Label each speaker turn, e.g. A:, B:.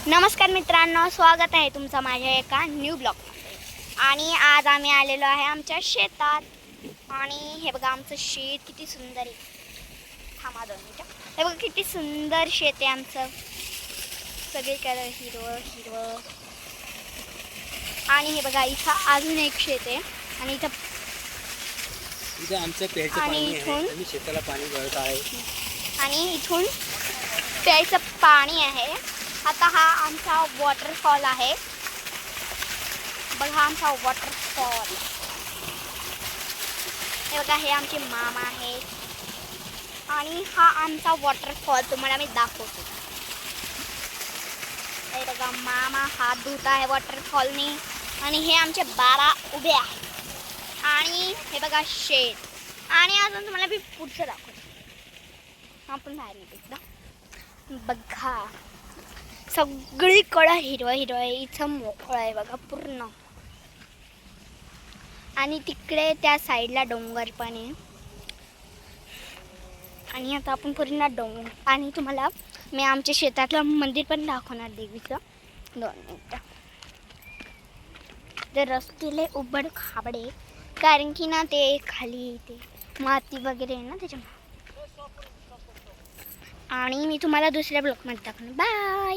A: नमस्कार मित्रांनो, स्वागत आहे तुमचं माझ्या एका न्यू ब्लॉगमध्ये. आणि आज आम्ही आलेलो आहे आमच्या शेतात. आणि हे बघा आमचं शेत किती सुंदर आहे. थांबा 2 मिनिटं. हे बघा किती सुंदर शेत आहे आमचं, सगळीकडे हिरवं हिरवं. आणि हे बघा इथं अजून एक शेत आहे आणि इथं
B: आमचं प्यायचं पाणी आहे. आम्ही शेताला पाणी भरत आहे
A: आणि इथून प्यायचं पाणी आहे. आता हा आमचा वॉटरफॉल आहे. बघा आमचा वॉटरफॉल. हे बघा हे आमचे मामा आहेत आणि हा आमचा वॉटरफॉल तुम्हाला मी दाखवतो. हे बघा मामा हात धुत आहे वॉटरफॉलनी आणि हे आमचे बाबा उभे आहेत. आणि हे बघा शेत. आणि अजून तुम्हाला मी पुढचं दाखवतो. आपण बाहेर निघतो. बघा सगळीकडं हिरवं हिरवं आहे. इथं मोकळं आहे बघा पूर्ण. आणि तिकडे त्या साईडला डोंगर पण आहे. आणि आता आपण पूर्ण डोंगर आणि तुम्हाला मी आमच्या शेतातलं मंदिर पण दाखवणार देवीचं. 2 मिनिटं. ते रस्त्याला उबड खाबडे कारण की ना ते खाली ते माती वगैरे आहे ना त्याच्यामुळे. आणि मी तुम्हाला दुसऱ्या ब्लॉगमध्ये दाखवणार. बाय.